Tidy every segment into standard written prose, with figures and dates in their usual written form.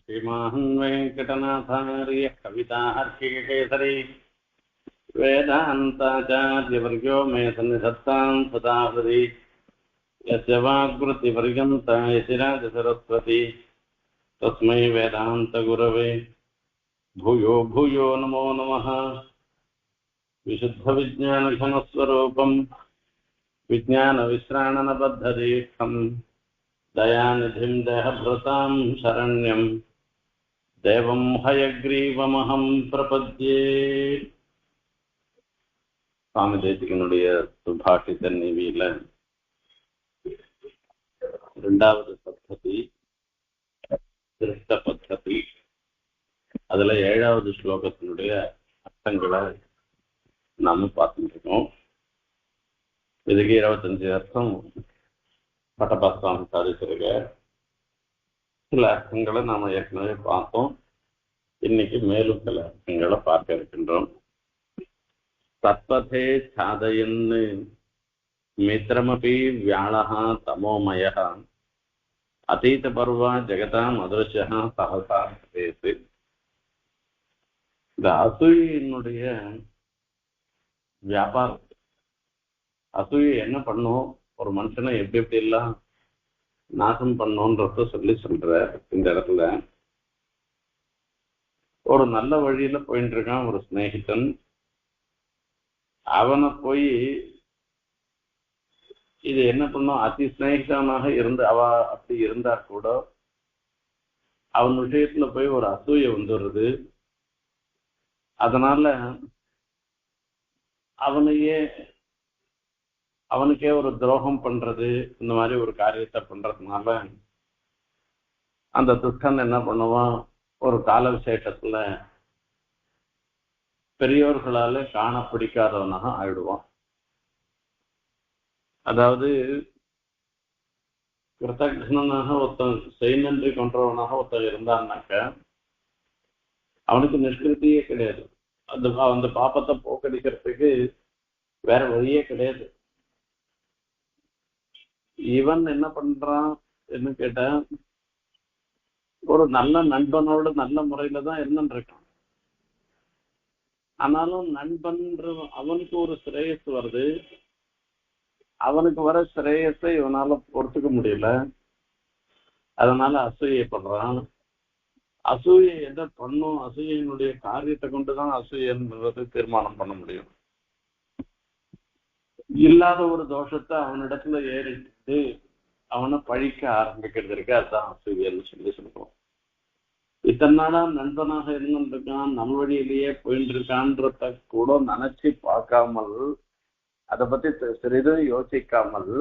श्रीमान् वेङ्कटनाथार्य कवितार्किकेसरी वेदान्ताचार्यवर्यो मे सन्निधत्तां सदा हृदि यस्य वाग्वृत्तिपर्यन्ता यतिराजसरस्वती तस्मै वेदान्तगुरवे भूयो भूयो नमो नमः। विशुद्धविज्ञानघनस्वरूपम् विज्ञानविश्राणनबद्धदीक्षम् दयानिधिं देहभृतां शरण्यं देवं हयग्रीवमहं प्रपद्ये. சுவாமி தேசிகனுடைய சுபாஷித நிவியில இரண்டாவது பத்ததி திருஷ்ட பத்ததி, அதுல 7வது ஸ்லோகத்தினுடைய அர்த்தங்களை நாம பார்த்துட்டு இருக்கோம். இதுக்கு 25 அர்த்தம் பட்டபாஸ்வாமி சாதிச்சிருக்க. சில அர்த்தங்களை நாம ஏற்கனவே பார்த்தோம். இன்னைக்கு மேலும் சில அர்த்தங்களை பார்க்க இருக்கின்றோம். தத்பதே சாதயன் மித்ரமபி வியாழஹா தமோமயः அதீத பர்வா ஜெகதாம் அதிருஷ்யः சகசா பேசு. இந்த அசூயினுடைய வியாபாரம், அசூயை என்ன பண்ணும், ஒரு மனுஷனை எப்படி எப்படி எல்லாம் நாசம் பண்ணோன்றத சொல்ற இந்த இடத்துல. ஒரு நல்ல வழியில போயிட்டு இருக்கான் ஒரு சிநேகிதன். அவனை போய் இது என்ன பண்ணும், அதி சிநேகிதனாக இருந்து அவ அப்படி இருந்தா கூட அவன் விஷயத்துல போய் ஒரு அசூயை வந்துடுறது. அதனால அவனுக்கே ஒரு துரோகம் பண்றது, இந்த மாதிரி ஒரு காரியத்தை பண்றதுனால அந்த துஷ்டன் என்ன பண்ணுவான், ஒரு கால விசேஷத்துல பெரியோர்களால காண பிடிக்காதவனாக ஆயிடுவான். அதாவது கிருத்தக்னனாக ஒருத்தன் செய்நன்றி கொன்றவனாக ஒருத்தன் இருந்தான்னாக்க அவனுக்கு நிஷ்கிருத்தியே கிடையாது. அந்த பாப்பத்தை போக்கடிக்கிறதுக்கு வேற வழியே கிடையாது. இவன் என்ன பண்றான் என்ன கேட்டா, ஒரு நல்ல நண்பனோட நல்ல முறையில தான் இருந்துட்டு இருக்கான். ஆனாலும் நண்பன்ற அவனுக்கு ஒரு சிரேயஸ் வருது. அவனுக்கு வர சிரேயஸை இவனால பொறுத்துக்க முடியல. அதனால அசூயப்படுறான். அசூயை எதை பண்ணும், அசூயினுடைய காரியத்தை கொண்டுதான் அசூயன்றது தீர்மானம் பண்ண முடியும். இல்லாத ஒரு தோஷத்தை அவனிடத்துல ஏறிட்டு அவனை பழிக்க ஆரம்பிக்கிறது இருக்கு, அதுதான் அசூயன்னு சொல்லுவோம். இத்தனை நாளா நண்பனாக இருந்துருக்கான், நல்வழியிலேயே போயிட்டு இருக்கான்றத கூட நினைச்சு பார்க்காமல், அதை பத்தி சிறிதும் யோசிக்காமல்,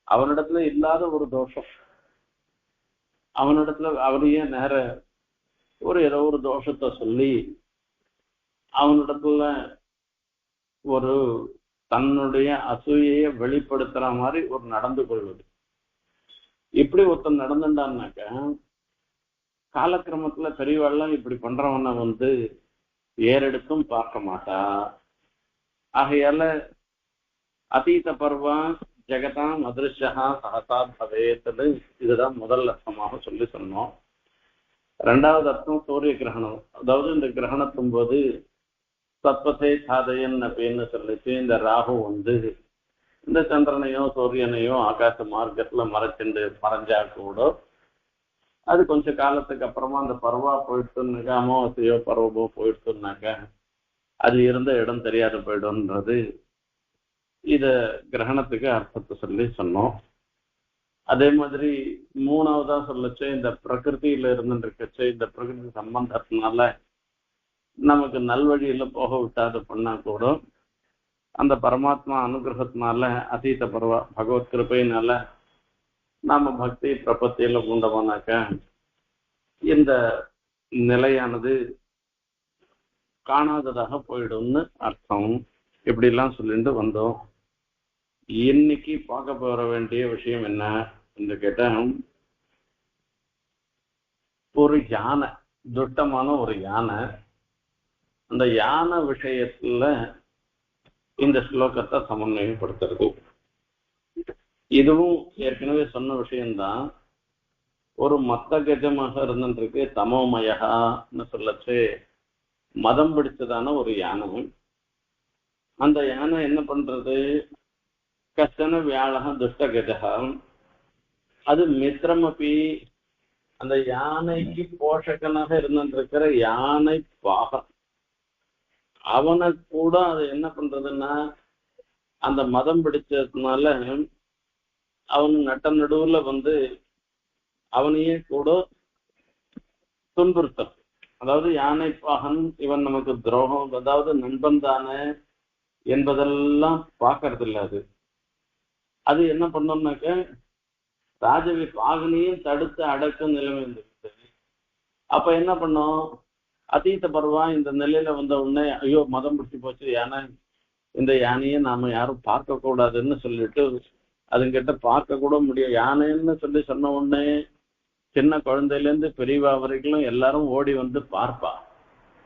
அவனிடத்துல இல்லாத ஒரு தோஷம் அவனிடத்துல அவனையே நேர ஏதோ ஒரு தோஷத்தை சொல்லி அவனிடத்துல ஒரு தன்னுடைய அசூயைய வெளிப்படுத்துற மாதிரி ஒரு நடந்து கொள்வது. இப்படி ஒருத்தன் நடந்துட்டான்னாக்க காலக்கிரமத்துல பெரியவாள்லாம் இப்படி பண்றவனை ஏறெடுத்தும் பார்க்க மாட்டா. ஆகையால அதீத பர்வா ஜெகதாம் அதிருஷ்யா சகசா பவேத்தது, இதுதான் முதல் அர்த்தமாக சொல்லி சொன்னோம். 2வது அர்த்தம் சூரிய கிரகணம். அதாவது இந்த கிரகணத்தும் போது தத்பதே சாதயன் அப்படின்னு சொல்லிச்சு, இந்த ராகு இந்த சந்திரனையோ சூரியனையோ ஆகாச மார்க்கத்துல மறைஞ்சா கூட அது கொஞ்ச காலத்துக்கு அப்புறமா அந்த பருவா போயிடுச்சுன்னாக்க, அமாவாசையோ பருவமோ போயிடுச்சுன்னாக்க அது இருந்த இடம் தெரியாத போயிடும்ன்றது இத கிரகணத்துக்கு அர்த்தத்தை சொல்லி சொன்னோம். அதே மாதிரி 3வதா சொல்லச்சு, இந்த பிரகிருதியில இருந்துருக்கச்சு, இந்த பிரகிருதி சம்பந்தத்தினால நமக்கு நல்வழியில போக விட்டாது பண்ணா கூட அந்த பரமாத்மா அனுகிரகத்தினால அதீத பருவா பகவத் கிருபையினால நாம பக்தி பிரபத்தியில பூண்டோம்னாக்க இந்த நிலையானது காணாததாக போயிடும்னு அர்த்தம். இப்படி எல்லாம் சொல்லிட்டு வந்தோம். இன்னைக்கு பார்க்க போற வேண்டிய விஷயம் என்ன என்று கேட்டா, ஒரு யானை, துட்டமான ஒரு யானை. அந்த யானை விஷயத்துல இந்த ஸ்லோகத்தை சமன்வயப்படுத்துறது. இதுவும் ஏற்கனவே சொன்ன விஷயம்தான். ஒரு மத்த கஜமாக இருந்துருக்கு தமோமயகான்னு சொல்லச்சு மதம் பிடிச்சதான ஒரு யானை. அந்த யானை என்ன பண்றது? கஷ்டன வியாழக துஷ்ட கஜகா, அது மித்திரமபி, அந்த யானைக்கு போஷகனாக இருந்திருக்கிற யானை பாகம், அவனை கூட அது என்ன பண்றதுன்னா அந்த மதம் பிடிச்சதுனால அவன் நட்ட நடுவுல அவனையே கூட துன்புறுத்தல். அதாவது யானை பாகன் இவன் நமக்கு துரோகம், அதாவது நண்பன் தானே என்பதெல்லாம் பார்க்கறது இல்ல. அது என்ன பண்ணோம்னாக்க ராஜவி பாகனையும் தடுத்து அடக்கும் நிலைமை இருந்துச்சு. அப்ப என்ன பண்ணோம், அதீத பருவா இந்த நிலையில வந்த உடனே ஐயோ மதம் பிடிச்சி போச்சு யானை, இந்த யானையை நாம யாரும் பார்க்க கூடாதுன்னு சொல்லிட்டு அதுங்கிட்ட பார்க்க கூட முடியும். யானைன்னு சொன்ன உடனே சின்ன குழந்தையில இருந்து பெரியவா வரைக்கும் எல்லாரும் ஓடி வந்து பார்ப்பா.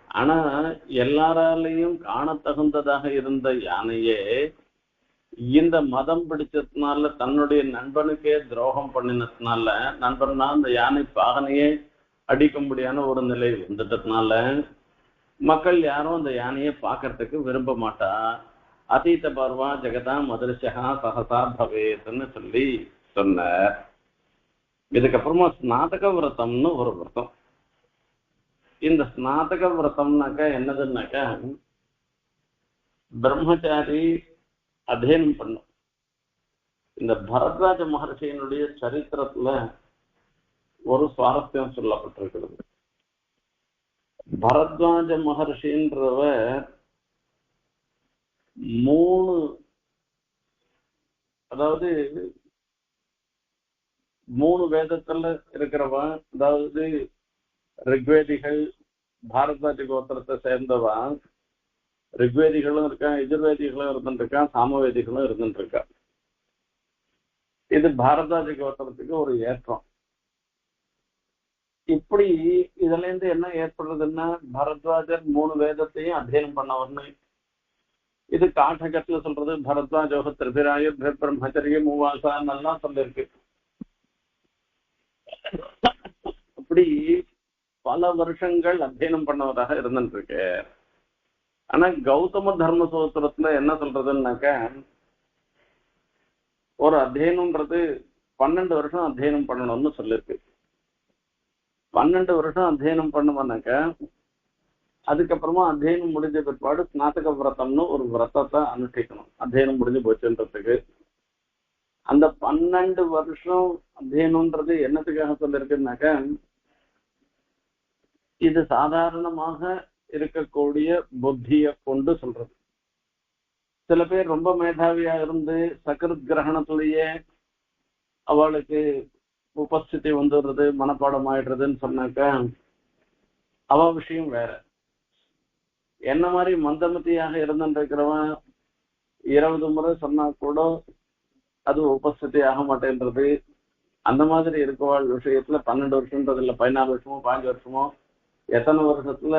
ஆனா எல்லாராலையும் காண தகுந்ததாக இருந்த யானையே இந்த மதம் பிடிச்சதுனால தன்னுடைய நண்பனுக்கே துரோகம் பண்ணினதுனால, நண்பன்னா அந்த யானை பாகனையே அடிக்கும்படியான ஒரு நிலை வந்துட்டதுனால மக்கள் யாரும் அந்த யானையை பார்க்கறதுக்கு விரும்ப மாட்டா. அதீத பர்வா ஜெகதா மதுரசா சகசா பவேத்னு சொல்லி சொன்னார். இதுக்கப்புறமா ஸ்நாதக விரதம்னு ஒரு விரதம். இந்த ஸ்நாதக விரதம்னாக்கா என்னதுன்னாக்கா பிரம்மச்சாரி அத்தியனம் பண்ணும். இந்த பரத்வாஜ மகர்ஷியினுடைய சரித்திரத்துல ஒரு சுவாரஸ்யம் சொல்லப்பட்டிருக்கிறது. பரத்வாஜ மகர்ஷின்றவர் 3, அதாவது 3 வேதத்துல இருக்கிறவா, அதாவது ரிக்வேதிகள், பாரத்வாஜ கோத்திரத்தை சேர்ந்தவா. ரிக்வேதிகளும் இருக்கா, எஜுர்வேதிகளும் இருந்துருக்கா, சாமவேதிகளும் இருந்துருக்கா. இது பாரத்வாஜ கோத்திரத்துக்கு ஒரு ஏற்றம். இப்படி இதுல இருந்து என்ன ஏற்படுறதுன்னா பரத்வாஜர் 3 வேதத்தையும் அத்தியனம் பண்ணவர்னு இது காட்டகத்துல சொல்றது. பரத்வாஜோக திரிபிராய பிரம்மச்சரிய மூவாசான் எல்லாம் சொல்லிருக்கு. அப்படி பல வருஷங்கள் அத்தியனம் பண்ணவராக இருந்துருக்கு. ஆனா கௌதம தர்ம சூத்திரத்துல என்ன சொல்றதுன்னாக்க ஒரு அத்தியனம்ன்றது 12 வருஷம் அத்தியனம் பண்ணணும்னு சொல்லிருக்கு. 12 வருஷம் அத்தியனம் பண்ணுவானாக்க அதுக்கப்புறமா அத்தியனம் முடிஞ்ச பிற்பாடு ஸ்நாதக விரதம்னு ஒரு விரதத்தை அனுஷ்டிக்கணும். அத்தியனம் முடிஞ்சு போச்சுன்றதுக்கு அந்த 12 வருஷம் அத்தியனம்ன்றது என்னத்துக்காக சொல்லிருக்குன்னாக்க இது சாதாரணமாக இருக்கக்கூடிய புத்தியை கொண்டு சொல்றது. சில பேர் ரொம்ப மேதாவியா இருந்து சகிருத் கிரகணத்திலேயே அவளுக்கு உபஸ்திதி வந்துடுறது, மனப்பாடம் ஆயிடுறதுன்னு சொன்னாக்க அவ விஷயம் வேற. என்ன மாதிரி மந்தமதியாக இருந்துருக்கிறவன் 20 முறை சொன்னா கூட அது உபஸ்திதி ஆக மாட்டேன்றது. அந்த மாதிரி இருக்கவாள் விஷயத்துல 12 வருஷம்ன்றது இல்லை, 14 வருஷமோ 15 வருஷமோ எத்தனை வருஷத்துல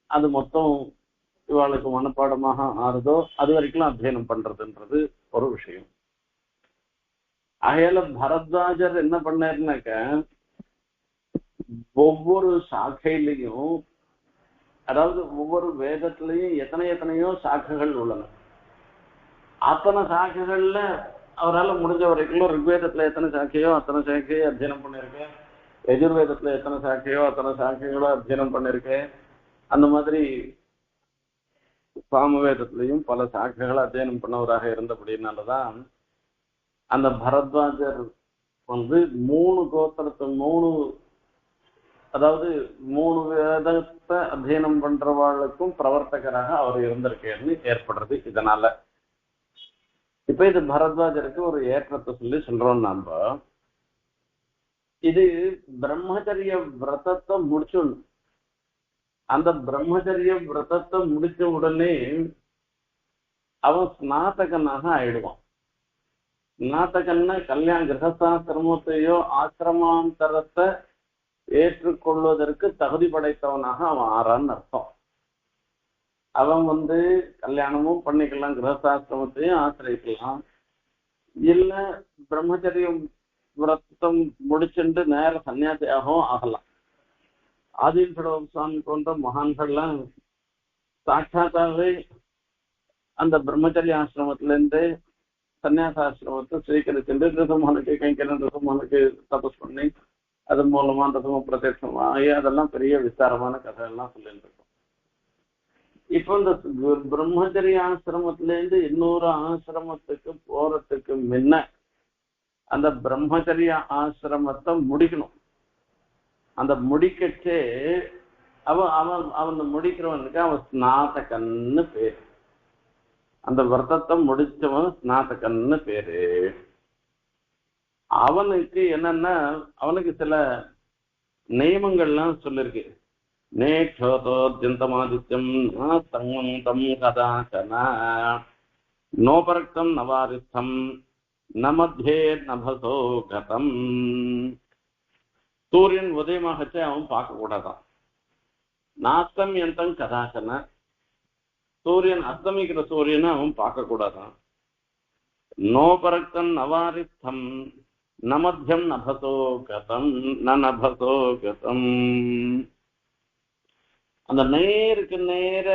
அது மொத்தம் இவாளுக்கு மனப்பாடமாக ஆறுதோ அது வரைக்கும் அத்தியனம் பண்றதுன்றது ஒரு விஷயம். ஆகையால பரத்வாஜர் என்ன பண்ணாருனாக்க ஒவ்வொரு சாக்கையிலையும், அதாவது ஒவ்வொரு வேதத்திலையும் எத்தனையோ சாக்கைகள் உள்ளன. அத்தனை சாக்கைகள்ல அவரால் முடிஞ்ச வரைக்கும் ரிக்வேதத்துல எத்தனை சாக்கையோ அத்தனை சாக்கையோ அத்தியனம் பண்ணிருக்கேன், எஜுர்வேதத்துல எத்தனை சாக்கையோ அத்தனை சாக்கைகளோ அத்தியனம் பண்ணிருக்கேன். அந்த மாதிரி சாமவேதத்திலையும் பல சாக்கைகளை அத்தியனம் பண்ணவராக இருந்தபடினாலதான் அந்த பரத்வாஜர் 3 கோத்திரத்தை 3, அதாவது 3 வேதத்தை அத்தியனம் பண்றவாளுக்கும் பிரவர்த்தகராக அவர் இருந்திருக்கேன்னு ஏற்படுறது. இதனால இப்ப இது பரத்வாஜருக்கு ஒரு ஏற்றத்தை சொல்லி சொல்றோம். நாம இது பிரம்மச்சரிய விரதத்தை முடிச்சிடணும். அந்த பிரம்மச்சரிய விரதத்தை முடிச்ச உடனே அவன் ஸ்நாதகனாக ஆயிடுவான். ஸ்நாதகன்னா கிரகஸ்தாசிரமத்தையோ ஆசிரமாந்தரத்தை ஏற்றுக்கொள்வதற்கு தகுதி படைத்தவனாக அவன் ஆறான்னு அர்த்தம். அவன் கல்யாணமும் பண்ணிக்கலாம், கிரகஸ்தாசிரமத்தையும் ஆசிரியக்கலாம், இல்ல பிரம்மச்சரியம் விரதம் முடிச்சுட்டு நேர சன்னியாசியாகவும் ஆகலாம். ஆதிசடோ சுவாமி போன்ற மகான்கள்லாம் சாட்சாத்தாவே அந்த பிரம்மச்சரிய ஆசிரமத்திலேருந்து சன்னியாசாசிரமத்தை ஸ்வீகரிச்சுட்டு ரிசமனுக்கு கைங்கரன் ரிசமனுக்கு தபஸ் பண்ணி அது மூலமா ரிசம பிரத்யட்சமாகி அதெல்லாம் பெரிய விஸ்தாரமான கதையெல்லாம் சொல்லிட்டு இருக்கோம். இப்போ இந்த பிரம்மச்சரிய ஆசிரமத்திலேருந்து இன்னொரு ஆசிரமத்துக்கு போறதுக்கு முன்ன அந்த பிரம்மச்சரிய ஆசிரமத்தை முடிக்கணும். அந்த முடிக்கச்சே அவன் முடிக்கிறவனுக்கு அவன் ஸ்நாதகன்னு பேரு. அந்த விரதத்தை முடிச்சவன் ஸ்நாதகன்னு பேரு. அவனுக்கு என்னன்னா அவனுக்கு சில நியமங்கள்லாம் சொல்லிருக்கு. நேக்ஷோதோத்யந்தமாதித்யம் தங்கம் தம் கதாச்சன நோபரக்தம் நவாரிஸ்தம் நமத்யே நபசோ கதம். சூரியன் உதயமாகச்சே அவன் பார்க்க கூடாதான். நாஸ்தம் எந்தம் கதாச்சன சூரியன் அஸ்தமிக்கிற சூரியனை அவன் பார்க்க கூடாதான். நோபரக்தம் நவாரிஸ்தம் நமத்யம் நபசோ கதம் நபசோ கதம். அந்த நேருக்கு நேர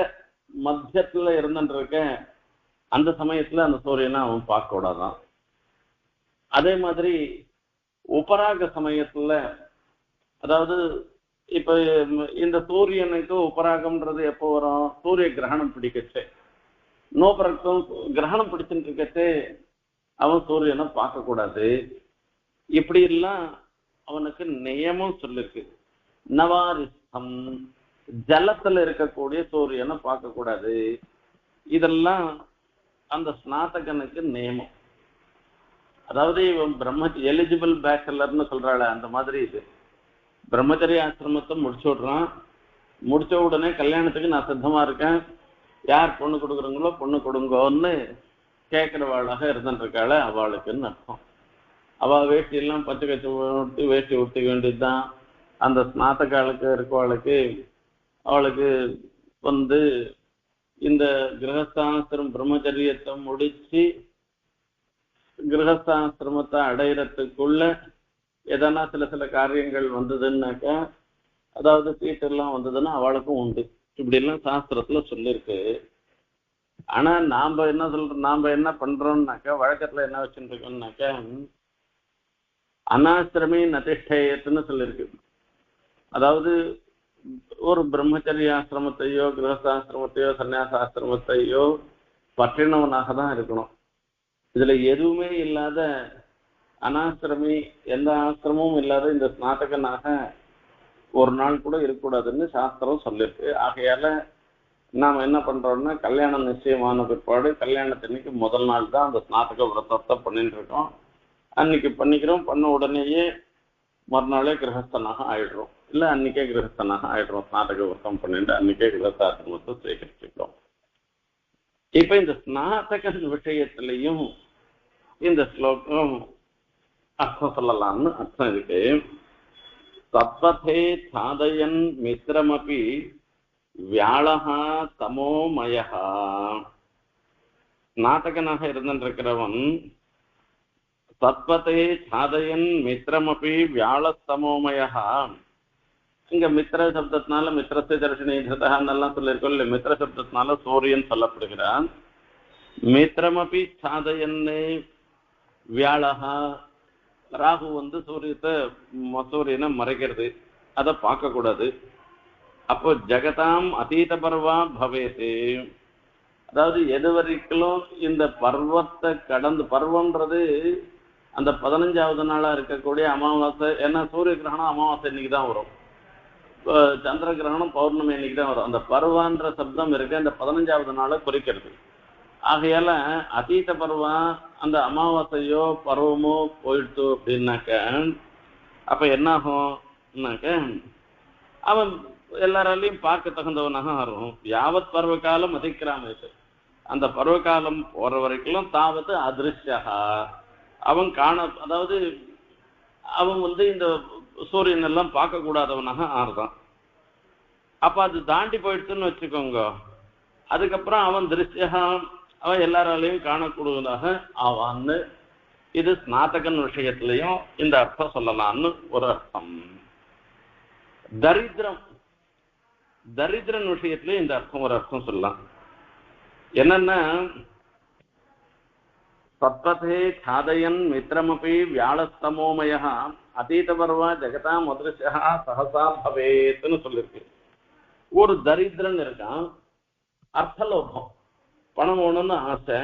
மத்தியத்துல இருந்துருக்க அந்த சமயத்துல அந்த சூரியனை அவன் பார்க்க கூடாதான். அதே மாதிரி உபராக சமயத்துல, அதாவது இப்ப இந்த சூரியனுக்கு உபராகம்ன்றது எப்போ வரும்? சூரிய கிரகணம் பிடிக்கச்சு. நோபரக்தம் கிரகணம் பிடிச்சுட்டு இருக்கச்சு அவன் சூரியனை பார்க்க கூடாது. இப்படி எல்லாம் அவனுக்கு நியமம் சொல்லிருக்கு. நவாரிஸ்தம் ஜலத்துல இருக்கக்கூடிய சூரியனை பார்க்க கூடாது. இதெல்லாம் அந்த ஸ்நாதகனுக்கு நியமம். அதாவது இவன் எலிஜிபிள் பேச்சலர்னு சொல்றாள் அந்த மாதிரி. இது பிரம்மச்சரிய ஆசிரமத்தை முடிச்சு விடுறான். முடிச்ச உடனே கல்யாணத்துக்கு நான் சித்தமா இருக்கேன், யார் பொண்ணு கொடுக்குறீங்களோ பொண்ணு கொடுங்கோன்னு கேட்கிறவாளாக இருந்துட்டு இருக்காள அவளுக்குன்னு அர்த்தம். அவள் வேஷ்டியெல்லாம் பச்சை கச்சி விட்டு வேஷ்டி ஊற்றிக்க வேண்டியதுதான். அந்த ஸ்நாத்தகாலுக்கு இருக்கவாளுக்கு அவளுக்கு இந்த கிரகஸ்தாசிரம் பிரம்மச்சரியத்தை முடிச்சு கிரகஸ்தாசிரமத்தை அடையிறதுக்குள்ள எதனா சில காரியங்கள் வந்ததுன்னாக்கா, அதாவது சீட்டெல்லாம் வந்ததுன்னா அவளுக்கும் உண்டு. இப்படி எல்லாம் சாஸ்திரத்துல சொல்லியிருக்கு. ஆனா நாம என்ன பண்றோம்னாக்கா, வழக்கத்துல என்ன வச்சுட்டு இருக்கோம்னாக்கா, அனாசிரமி நதிஷ்டயத்துன்னு சொல்லியிருக்கு. அதாவது ஒரு பிரம்மச்சரிய ஆசிரமத்தையோ கிரகஸ்தாசிரமத்தையோ சன்னியாசாசிரமத்தையோ பற்றினவனாக தான் இருக்கணும். இதுல எதுவுமே இல்லாத அனாசிரமி, எந்த ஆசிரமும் இல்லாத இந்த ஸ்நாதகனாக ஒரு நாள் கூட இருக்கக்கூடாதுன்னு சாஸ்திரம் சொல்லியிருக்கு. ஆகையால நாம் என்ன பண்றோம்னா, கல்யாணம் நிச்சயமான பிற்பாடு கல்யாணத்தன்னைக்கு முதல் நாள் தான் அந்த ஸ்நாதக விரதத்தை பண்ணிட்டு இருக்கோம். அன்னைக்கு பண்ணிக்கிறோம். பண்ண உடனேயே மறுநாளே கிரகஸ்தனாக ஆயிடுறோம். இல்லை அன்னைக்கே கிரகஸ்தனாக ஆயிடுறோம். ஸ்நாதக விரதம் பண்ணிட்டு அன்னைக்கே கிரகஸ்தாசிரமத்தை சேகரிச்சுக்கிறோம். இப்ப இந்த ஸ்நாதக விஷயத்திலையும் இந்த ஸ்லோகம் அர்த்தம் சொல்லலாம்னு அர்த்தம் இருக்கு. தத்வதே சாதயன் மித்ரமபி வியாழகா தமோமயா. ஸ்நாதகனாக இருந்திருக்கிறவன் தத்வதே சாதயன் மித்ரமபி வியாழத்தமோமயா. இங்க மித்திர சப்தத்தினால மித்திரத்தை தர்ஷினி திருத்தகான்னெல்லாம் சொல்லியிருக்கோம் இல்லை, மித்திர சப்தத்தினால சூரியன் சொல்லப்படுகிறான். மித்திரமபி சாதயன்னு வியாழகா. ராகு சூரியனை மறைக்கிறது, அதை பார்க்க கூடாது. அப்போ ஜெகதாம் அதீத பர்வா பவேது. அதாவது எது வரைக்கும் இந்த பர்வத்தை கடந்து, பர்வம்ன்றது அந்த 15வது நாளா இருக்கக்கூடிய அமாவாசை. ஏன்னா சூரிய கிரகணம் அமாவாசை இன்னைக்கு தான் வரும், சந்திர கிரகணம் பௌர்ணமி இன்னைக்கு தான் வரும். அந்த பர்வான்ற சப்தம் இருக்கு, அந்த 15வது நாளை குறிக்கிறது. ஆகையால அதீத பருவா அந்த அமாவாசையோ பருவமோ போயிடுச்சு அப்படின்னாக்க, அப்ப என்ன ஆகும்னாக்க அவன் எல்லாராலையும் பார்க்க தகுந்தவனாக ஆகும். யாவத் பருவகாலம் அதிக்கிராமேஷு. அந்த பருவகாலம் போற வரைக்கும் தாவத்து அதிருஷ்யா. அவன் அதாவது அவன் இந்த சூரியன் எல்லாம் பார்க்க கூடாதவனாக ஆறுதான். அப்ப அது தாண்டி போயிடுச்சுன்னு வச்சுக்கோங்க, அதுக்கப்புறம் அவன் திருஷ்யா, அவன் எல்லாராலையும் காணக்கூடியதாக ஆவான்னு இது ஸ்நாதகன் விஷயத்திலையும் இந்த அர்த்தம் சொல்லலாம்னு ஒரு அர்த்தம். தரித்திரன் விஷயத்திலையும் இந்த அர்த்தம் ஒரு அர்த்தம் சொல்லலாம். என்னன்னா சத்பதே சாதயன் மித்திரமபி வியாழஸ்தமோமய அதீதபர்வா ஜெகதா மதுரசா சகசா பவேத்னு சொல்லிருக்கு. ஒரு தரித்திரன் இருக்கான், அர்த்தலோகம், பணம் வேணும்னு ஆசை,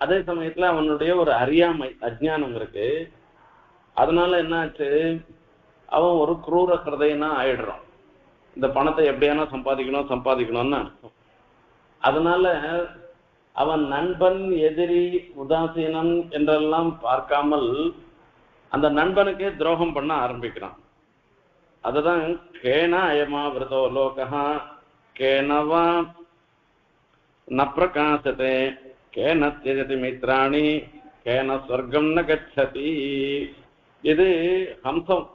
அதே சமயத்துல அவனுடைய ஒரு அறியாமை அஜ்ஞானம் இருக்கு. அதனால என்னாச்சு, அவன் ஒரு குரூர கிருதைனா ஆயிடுறான். இந்த பணத்தை எப்படியானா சம்பாதிக்கணும்னு அர்த்தம். அதனால அவன் நண்பன் எதிரி உதாசீனன் என்றெல்லாம் பார்க்காமல் அந்த நண்பனுக்கே துரோகம் பண்ண ஆரம்பிக்கிறான். அதுதான் கேன அயமா விரதோ லோகா கேனவா ந பிரகாசதே கேன தியஜதி மித்ராணி கேன ஸ்வர்க்கம் ந கச்சதி. இது ஹம்சம்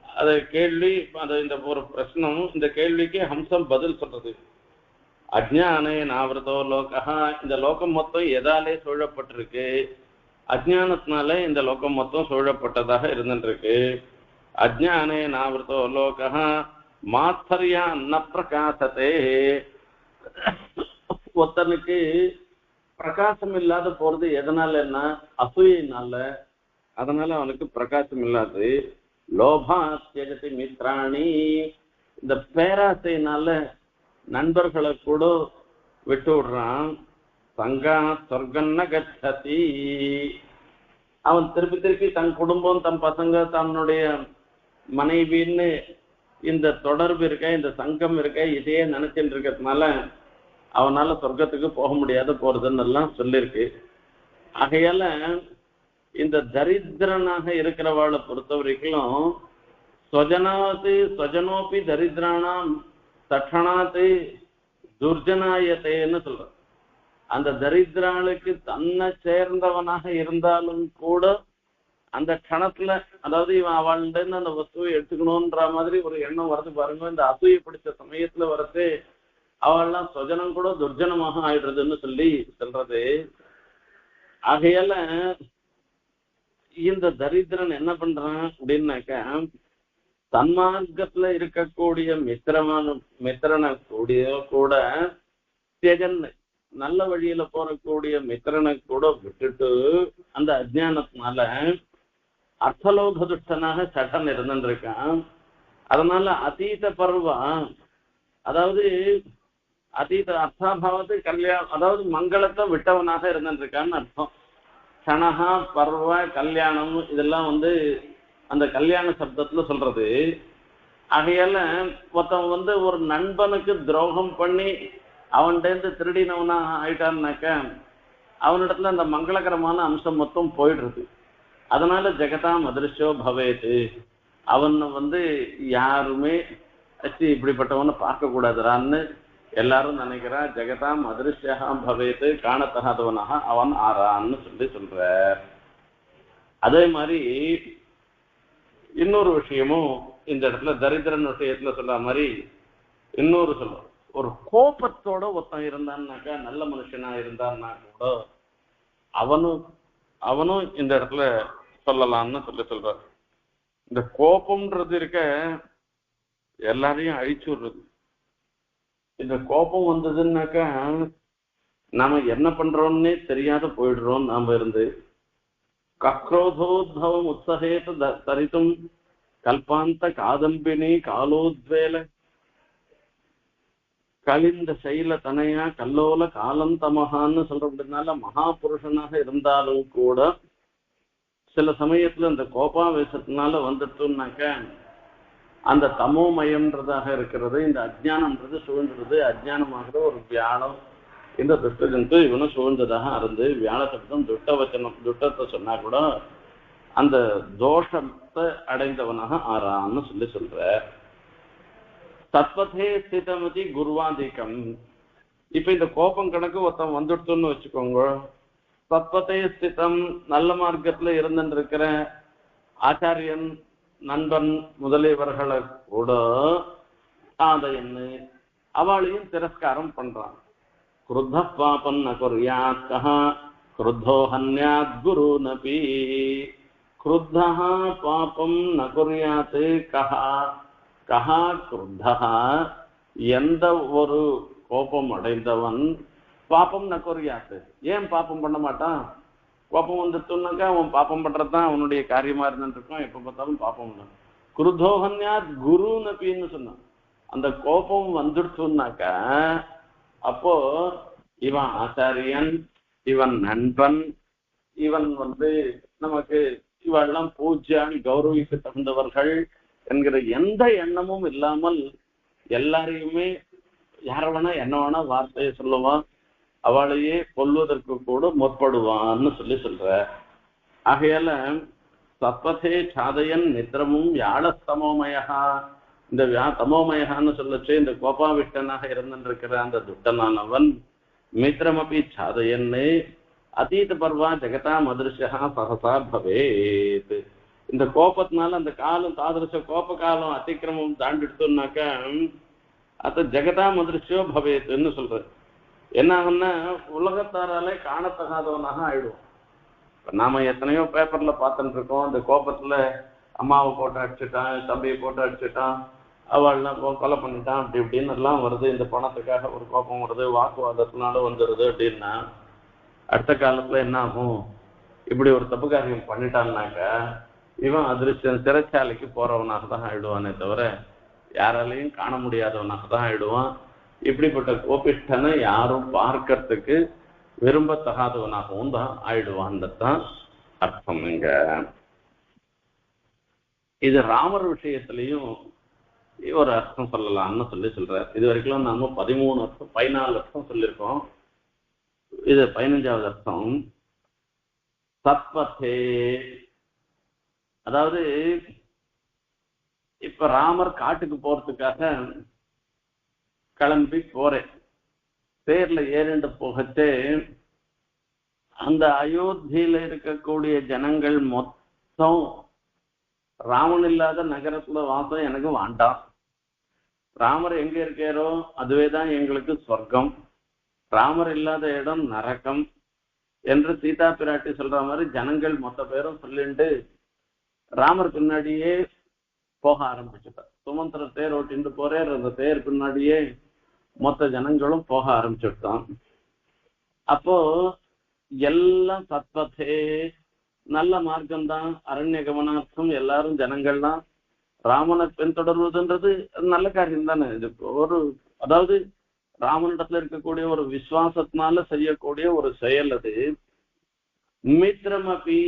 அது கேள்வி, அது இந்த ஒரு பிரச்சனம், இந்த கேள்விக்கு ஹம்சம் பதில் சொல்றது. அஜ்ஞானே நாவிரதோ லோகா, இந்த லோகம் மொத்தம் எதாலே சூழப்பட்டிருக்கு, அஜ்ஞானத்தினால இந்த லோகம் மொத்தம் சூழப்பட்டதாக இருந்துருக்கு. அஜ்ஞானே நாவிரதோ லோகா மாத்தரியா ந பிரகாசத்தே. ஒருத்தனுக்கு பிரகாசம் இல்லாத போறது எதனால, என்ன அசூயினால, அதனால அவனுக்கு பிரகாசம் இல்லாது. லோபா தியஜதி மித்ராணி, இந்த பேராசையினால நண்பர்களை கூட விட்டு விடுறான். சங்கா சொர்க்கம்னு கச்சதி, அவன் திருப்பி திருப்பி தன் குடும்பம், தன் பசங்க, தன்னுடைய மனைவின்னு இந்த தொடர்பு இருக்க, இந்த சங்கம் இருக்க, இதையே நினைச்சுட்டு இருக்கிறதுனால அவனால சொர்க்கத்துக்கு போக முடியாத போறதுன்னு எல்லாம் சொல்லியிருக்கு. ஆகையால இந்த தரித்திரனாக இருக்கிறவாளை பொறுத்த வரைக்கும் ஸ்வஜனோபி தரித்திரானாம் தட்சணாத்து துர்ஜனாயத்தைன்னு சொல்ற. அந்த தரித்திராளுக்கு தன்னை சேர்ந்தவனாக இருந்தாலும் கூட அந்த கணத்துல, அதாவது இவன் அவள்கிட்ட அந்த வஸ்துவை எடுத்துக்கணும்ன்ற மாதிரி ஒரு எண்ணம் வரது பாருங்க. இந்த அசூயை பிடிச்ச சமயத்துல வரது அவள்லாம் ஸ்வஜனம் கூட துர்ஜனமாக ஆயிடுறதுன்னு சொல்லி சொல்றது. ஆகையால இந்த தரித்திரன் என்ன பண்றான் அப்படின்னாக்கா, தன்மார்க்கத்துல இருக்கக்கூடிய மித்திரனை கூட தியஜன், நல்ல வழியில போறக்கூடிய மித்திரனை கூட விட்டுட்டு அந்த அஜ்ஞானத்தினால அர்த்தலோக துஷ்டனாக சடன் இருந்துருக்கான். அதனால அதீத பருவா, அதாவது அதீத அர்த்தாபாவத்து கல்யாணம், அதாவது மங்களத்தை விட்டவனாக இருந்துருக்கான்னு அர்த்தம். கணஹா பர்வ கல்யாணம் இதெல்லாம் அந்த கல்யாண சப்தத்துல சொல்றது. ஆகையால ஒருத்தன் ஒரு நண்பனுக்கு துரோகம் பண்ணி அவன்கிட்ட திருடினவனா ஆயிட்டான்னாக்க அவனிடத்துல அந்த மங்களகரமான அம்சம் மொத்தம் போயிடுறது. அதனால ஜெகதாம் அதிருஷ்யோ பவேது, அவன் யாருமே இப்படிப்பட்டவனை பார்க்க கூடாதுறான்னு எல்லாரும் நினைக்கிறா. ஜெகதாம் அதிருஷ்யம் பவேது காணத்தகாதவனாக அவன் ஆறான்னு சொல்ற. அதே மாதிரி இன்னொரு விஷயமும் இந்த இடத்துல தரித்திரன் விஷயத்துல சொல்ற மாதிரி இன்னொரு சொல்ல, ஒரு கோபத்தோட ஒருத்தன் இருந்தான்னாக்கா, நல்ல மனுஷனா இருந்தான்னா கூட அவனும் இந்த இடத்துல சொல்லலாம்னு சொல்ற. இந்த கோபம்ன்றது இருக்க எல்லாரையும் அழிச்சு விடுறது. இந்த கோபம் வந்ததுன்னாக்கா நாம என்ன பண்றோம்னே தெரியாத போயிடுறோம். நாம இருந்து கக்ரோதோத்பவம் உத்சகேத தரித்தும் கல்பாந்த காதம்பினி காலோத்வேல கலிந்த சைல தனையா கல்லோல காலம் தமகான்னு சொல்றதுனால மகாபுருஷனாக இருந்தாலும் கூட சில சமயத்துல இந்த கோபாவேசத்தினால வந்துட்டோம்னாக்க அந்த தமோமயம்ன்றதாக இருக்கிறது, இந்த அஜ்ஞானம்ன்றது சூழ்ந்துடுது. அஜ்ஞானமாகிற ஒரு வியாழம் இந்த துஷ்ட ஜந்து இவனும் சூழ்ந்ததாக இருந்து, வியாழ சப்தம் துட்டத்தை சொன்னா கூட அந்த தோஷத்தை அடைந்தவனாக ஆறான்னு சொல்ற. தத்வதே ஸ்திதமதி குருவாதிக்கம். இப்ப இந்த கோபம் கணக்கு ஒருத்தன் வந்துடுத்துன்னு வச்சுக்கோங்க. தத்வதே ஸ்திதம், நல்ல மார்க்கத்துல இருந்துட்டு இருக்கிற ஆச்சாரியன், நண்பன் முதலியவர்களை கூட சாதையன்னு அவளையும் திரஸ்காரம் பண்றான். குருத்த பாபன் அகுர்யாத்கா क्रुद्धो हन्यात् गुरूनपि क्रुद्धः पापं न कुर्यात् कः कः क्रुद्धः எந்த ஒரு கோபம் அடைந்தவன் பாப்பம் ந குர்யாத் ஏன் பாப்பம் பண்ண மாட்டான் கோபம் வந்துட்டுனாக்கா அவன் பாப்பம் பண்றதுதான் அவனுடைய காரியமா இருந்துருக்கும் எப்ப பார்த்தாலும் பாப்பம் தான் குருதோகன்யாத் குரு நபின்னு சொன்னான் அந்த கோபம் வந்துடுச்சுனாக்கா அப்போ இவன் ஆச்சாரியன் இவன் நண்பன் இவன் நமக்கு இவெல்லாம் பூஜ்யான் கௌரவிக்கு தகுந்தவர்கள் என்கிற எந்த எண்ணமும் இல்லாமல் எல்லாரையுமே யார வேணா என்ன வேணா வார்த்தையை சொல்லுவான் அவளையே கொல்வதற்கு கூட முற்படுவான்னு சொல்ற ஆகையால சத்வதே சாதயன் நித்திரமும் வியாழஸ்தமோமயா இந்த தமோமயான்னு சொல்லச்சு இந்த கோபாவிஷ்டனாக இருந்திருக்கிற அந்த துட்டனானவன் மித்திரமபி சாதயன்னு அதீத பர்வா ஜெகதாம் அதிருஷ்யா சகசா பவேத் இந்த கோபத்தினால அந்த காலம் தாதிருஷ கோப காலம் அத்திக்கிரமம் தாண்டிடுத்துனாக்கா அது ஜெகதாம் அதிருஷ்யோ பவேத்துன்னு சொல்ற என்ன ஆகுன்னா உலகத்தாராலே காணத்தகாதவனாக ஆயிடுவோம். நாம எத்தனையோ பேப்பர்ல பார்த்துட்டு இருக்கோம் அந்த கோபத்துல அம்மாவை போட்டு அடிச்சுட்டான் தம்பியை போட்டு அடிச்சுட்டான் அவள்லாம் கொலை பண்ணிட்டான் அப்படி இப்படின்னு எல்லாம் வருது. இந்த பணத்துக்காக ஒரு கோபம் வருது வாக்குவாதத்தினால வந்துடுது அப்படின்னா அடுத்த காலத்துல என்ன ஆகும் இப்படி ஒரு தப்பு காரியம் பண்ணிட்டான்னாக்கா இவன் அதிருஷ்டம் சிறைச்சாலைக்கு போறவனாக தான் ஆயிடுவானே தவிர யாராலையும் காண முடியாதவனாக தான் ஆயிடுவான். இப்படிப்பட்ட கோபிஷ்டனை யாரும் பார்க்கறதுக்கு விரும்பத்தகாதவனாகவும் தான் ஆயிடுவான்னு தான் அர்த்தம். இங்க இது ராமர் விஷயத்திலையும் ஒரு அர்த்தம் சொல்லலாம்னு சொல்றார். இது வரைக்கும் நாம 13 அர்த்தம் 14 அர்த்தம் சொல்லியிருக்கோம். இது 15வது அர்த்தம் சத்பதே. அதாவது இப்ப ராமர் காட்டுக்கு போறதுக்காக கிளம்பி போறேன். தேர்ல ஏறிண்டு போகச்சே அந்த அயோத்தியில இருக்கக்கூடிய ஜனங்கள் மொத்தம் ராமன் இல்லாத நகரத்துல வாசம் எனக்கு வேண்டாம். ராமர் எங்க இருக்காரோ அதுவேதான் எங்களுக்கு சொர்க்கம், ராமர் இல்லாத இடம் நரகம் என்று சீதா பிராட்டி சொல்ற மாதிரி ஜனங்கள் மொத்த பேரும் சொல்லிட்டு ராமர் பின்னாடியே போக ஆரம்பிச்சுட்டார். சுமந்திர தேர் ஓட்டிட்டு போறார். அந்த தேர் பின்னாடியே மொத்த ஜனங்களும் போக ஆரம்பிச்சுட்டான். அப்போ எல்லாம் சத்பதே நல்ல மார்க்கம்தான், அரண்ய கமனார்த்தம் எல்லாரும் ஜனங்கள்லாம் ராமனை பின்தொடர்வதுன்றது நல்ல காரியம் தானே. இது ஒரு அதாவது ராமனிடத்துல இருக்கக்கூடிய ஒரு விசுவாசத்தினால செய்யக்கூடிய ஒரு செயல். அது மித்ரமபி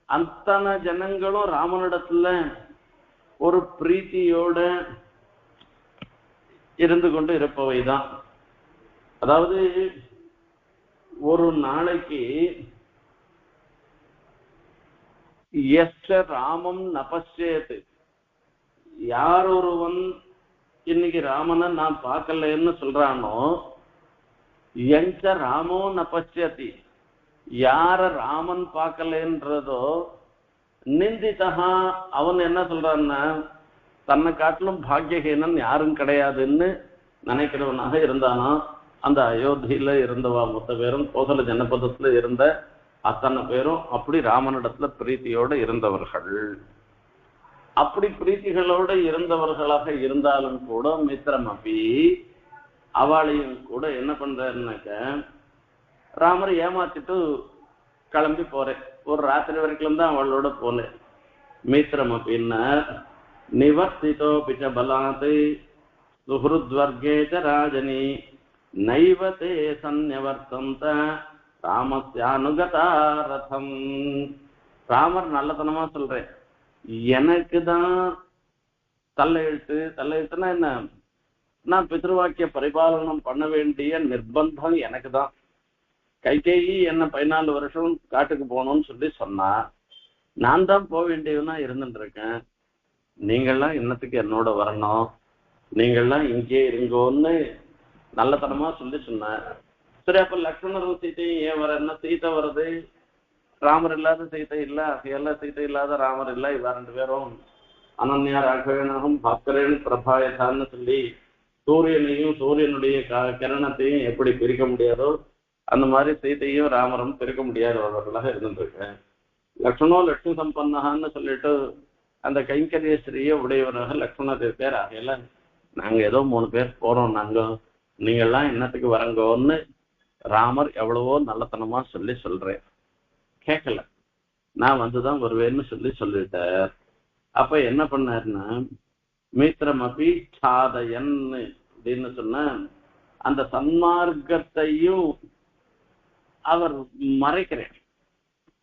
அத்தனை ஜனங்களும் ராமனிடத்துல ஒரு பிரீத்தியோட இருந்து கொண்டு இருப்பவைதான். அதாவது ஒரு நாளைக்கு எஸ்ட ராமம் நபஸ்யேத், யார் ஒருவன் இன்னைக்கு ராமனை நான் பார்க்கலன்னு சொல்றானோ எஞ்ச ராமோ நபஸ்யதி, யார ராமன் பார்க்கலன்றதோ நிந்திதா, அவன் என்ன சொல்றான்னா தன்னை காட்டிலும் பாக்கியஹீனன் யாரும் கிடையாதுன்னு நினைக்கிறவனாக இருந்தானா. அந்த அயோத்தியில இருந்தவா மொத்த பேரும் கோசல ஜனபதத்துல இருந்த அத்தனை பேரும் அப்படி ராமனிடத்துல பிரீத்தியோட இருந்தவர்கள். அப்படி பிரீத்திகளோட இருந்தவர்களாக இருந்தாலும் கூட மித்திரம் அப்படி அவளையும் கூட என்ன பண்றாருனாக்க ராமரை ஏமாத்திட்டு கிளம்பி போறேன். ஒரு ராத்திரி வரைக்கும் தான் அவளோட போனேன். மித்திரம் அப்படின்னா நிவர்த்திதோ பிச்ச பலாத் சுஹ்ருத்வர்கே ச ராஜனி நைவதே சந்நிவர்த்தந்த ராமஸ்யானுகதாரதம். ராமர் நல்லதனமா சொல்றேன், எனக்கு தான் தலையெழுத்துனா என்ன, நான் பித்ருவாக்கிய பரிபாலனம் பண்ண வேண்டிய நிர்பந்தம் எனக்கு தான். கைகேயி என்ன 14 வருஷம் காட்டுக்கு போகணும்னு சொல்லி சொன்னா நான் தான் போக வேண்டியவனா இருந்துட்டு இருக்கேன். நீங்கள்லாம் இன்னத்துக்கு என்னோட வரணும், நீங்கள்லாம் இங்கே இருங்கோன்னு நல்லத்தனமா சொல்லி சொன்னேன். சரி, அப்ப லக்ஷ்மணரும் சீத்தையும் ஏன் வரன்னா, சீத்தை வருது, ராமர் இல்லாத சீத்தை இல்ல, அகையெல்லாம் சீத்தை இல்லாத ராமர் இல்ல, இவ 2 பேரும் அனன்யா ராகவேனாகும் பாஸ்கரேன் பிரபாயதான்னு சொல்லி சூரியனையும் சூரியனுடைய கிரணத்தையும் எப்படி பிரிக்க முடியாதோ அந்த மாதிரி சீதையும் ராமரும் பிரிக்க முடியாதவர்களாக இருந்துருக்கு. லக்ஷ்மணோ லட்சுமி சம்பன்னகான்னு சொல்லிட்டு அந்த கைங்கரியஸ்ரீய உடையவராக லக்ஷ்மணர் இருக்கார். ஆகையில நாங்க ஏதோ 3 பேர் போறோம், நாங்க நீங்கெல்லாம் என்னத்துக்கு வரங்கோன்னு ராமர் எவ்வளவோ நல்லத்தனமா சொல்றேன். கேட்கல, நான் வந்துதான் வருவேன்னு சொல்லிட்டார். அப்ப என்ன பண்ணாருன்னா மித்ரமபி சாதயன் அப்படின்னு சொன்ன அந்த சன்மார்க்கத்தையும் அவர் மறைக்கிறார்.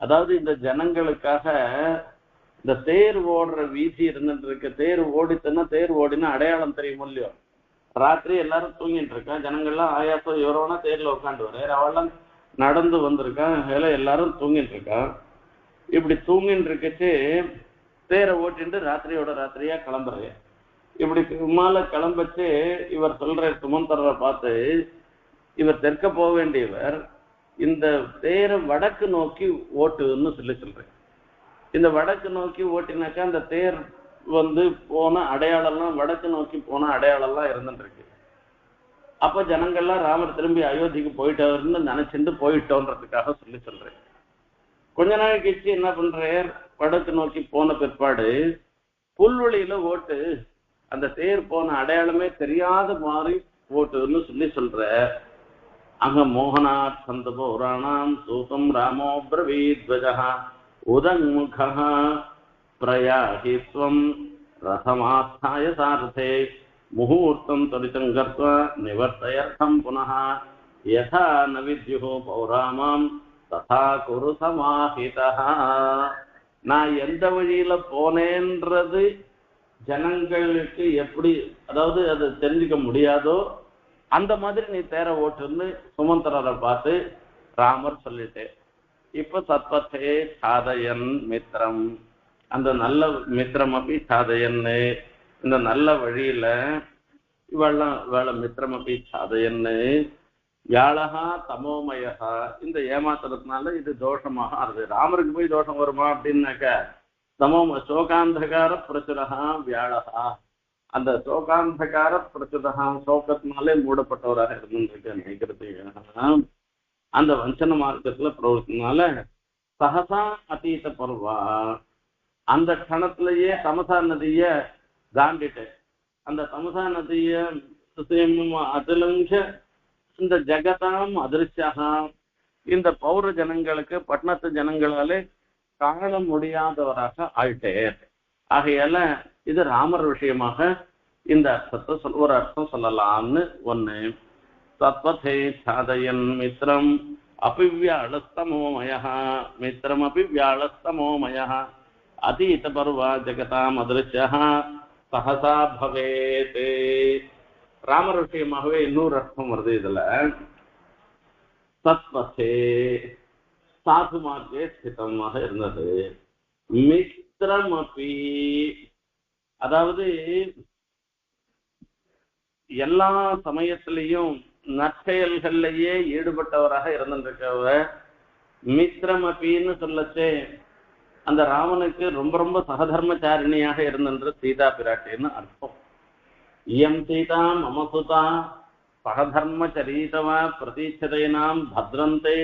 அதாவது இந்த ஜனங்களுக்காக இந்த தேர் ஓடுற வீதி இருந்துட்டு இருக்கு. தேர் ஓடினா அடையாளம் தெரியும் இல்லையோ. ராத்திரி எல்லாரும் தூங்கிட்டு இருக்கா, ஜனங்கள்லாம் ஆயாசம் இவரோனா தேர்ல உட்காந்து வர, அவெல்லாம் நடந்து வந்திருக்கான், எல்லாரும் தூங்கிட்டு இருக்கா. இப்படி தூங்கிட்டு இருக்கச்சு தேரை ஓட்டிட்டு ராத்திரியா கிளம்புறேன். இப்படி மேல கிளம்பச்சு இவர் சொல்ற சுமந்தரை பார்த்து, இவர் தெற்க போக வேண்டியவர் இந்த தேரை வடக்கு நோக்கி ஓட்டுன்னு சொல்றேன். இந்த வடக்கு நோக்கி ஓட்டினாக்கா அந்த தேர் போன அடையாளம்லாம் வடக்கு நோக்கி போன அடையாளம்லாம் இருந்துட்டு இருக்கு. அப்ப ஜனங்கள்லாம் ராமர் திரும்பி அயோத்திக்கு போயிட்டவர்னு நினைச்சிட்டு போயிட்டோன்றதுக்காக சொல்றேன். கொஞ்ச நாள் கழிச்சு என்ன பண்றார், வடக்கு நோக்கி போன பிற்பாடு புல்வெளியில ஓட்டு, அந்த தேர் போன அடையாளமே தெரியாத மாதிரி ஓட்டுன்னு சொல்ற. அங்க மோகனாத் சந்த பௌராணாம் சூதம் ராமோ பிரவீத்வஜா உதங்முகா பிரயாஹித்வம் ரதமாஸ்தாய சாரதே முகூர்த்தம் தொரிதம் கர்த்வா நிவர்த்தயர்த்தம் புனः யதா ந வித்யுः பௌராமாம் ததா குரு சமாஹிதः. நான் எந்த வழியில போனேன்றது ஜனங்களுக்கு எப்படி, அதாவது அது தெரிஞ்சுக்க முடியாதோ அந்த மாதிரி நீ தேர ஓட்டுன்னு சுமந்தரரை பார்த்து ராமர் சொல்லிட்டேன். இப்ப சத்பத்தே சாதயன் மித்ரம், அந்த நல்ல மித்ரம் அப்படி சாதயன்னு, இந்த நல்ல வழியில இவெல்லாம் மித்ரம் அப்படி சாதயன்னு வியாழகா தமோமயா, இந்த ஏமாத்துறதுனால இது தோஷமாக ஆறுது. ராமருக்கு போய் தோஷம் வருமா அப்படின்னாக்க சோகாந்தகார பிரச்சுரகா வியாழகா, அந்த சோகாந்தகார பிரச்சுரகா சோகத்தினாலே மூடப்பட்டவராக இருந்துருக்கு நினைக்கிறது. அந்த வஞ்சன மார்க்கத்துல பிரவர்த்தினால சகசா அதீத பருவா, அந்த கணத்திலேயே தமசா நதிய தாண்டிட்டு, அந்த தமசா நதிய அதிலங்க இந்த ஜகதாம் அதிர்ச்சியாக இந்த பௌர ஜனங்களுக்கு பட்டணத்து ஜனங்களாலே காண முடியாதவராக ஆயிட்டேர். ஆகையால இது ராமர் விஷயமாக இந்த அர்த்தத்தை ஒரு அர்த்தம் சொல்லலாம்னு ஒண்ணு. தத்வதே சாதயன் மித்ரம் அபிவியாளஸ்தமோமய, மித்ரம் அபிவியாளஸ்தமோமய அதீத பர்வா ஜகதாம் அதிருஷ்யா சகசா பவேத். ராமர் விஷயமாகவே இன்னொரு அர்த்தம் வருது இதுல. தத்வதே சாது மார்க்கே ஸ்திதமாக இருந்தது. மித்ரம் அப்பி, அதாவது எல்லா சமயத்திலையும் நற்செயல்கள்லயே ஈடுபட்டவராக இருந்திருக்கவர். மித்ரம் அப்படின்னு சொல்லச்சே அந்த ராமனுக்கு ரொம்ப ரொம்ப சகதர்மச்சாரிணியாக இருந்த சீதா பிராட்டின்னு அர்த்தம். இயம் சீதா மமசுதா சகதர்மச்சரீதவா பிரதீட்சதைனாம் பத்ரந்தே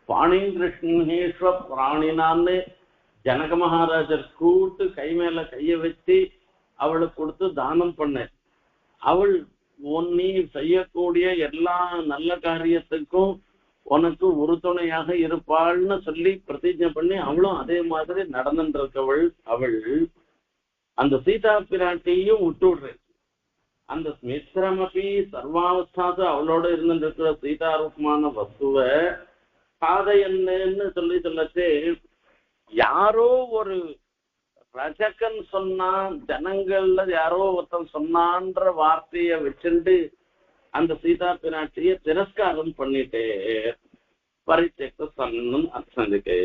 பாணிங்கிருஷ்ணேஸ்வ பிராணினான்னு ஜனக மகாராஜர் கூட்டு கை மேல கைய வச்சு அவளுக்கு கொடுத்து தானம் பண்ண. அவள் நீ செய்யக்கூடிய எல்லா நல்ல காரியத்துக்கும் உனக்கு உறுதுணையாக இருப்பாள்னு சொல்லி பிரதிஜை பண்ணி அவளும் அதே மாதிரி நடந்துருக்கவள். அவள் அந்த சீதா பிராட்டியும் விட்டுடுற. அந்த மித்ரமபி சர்வாவஸ்தாது அவளோட இருந்துருக்கிற சீதாரூபமான வஸ்துவ சாதையன்னு சொல்லச்சே யாரோ ஒரு ரஜகன் சொன்னான், ஜனங்கள்ல யாரோ ஒருத்தன் சொன்னான்ற வார்த்தைய வச்சுட்டு அந்த சீதா பிராட்டிய திரஸ்காரம் பண்ணிட்டே பரிச்செக்த சன்னும் அர்த்தந்துக்கு.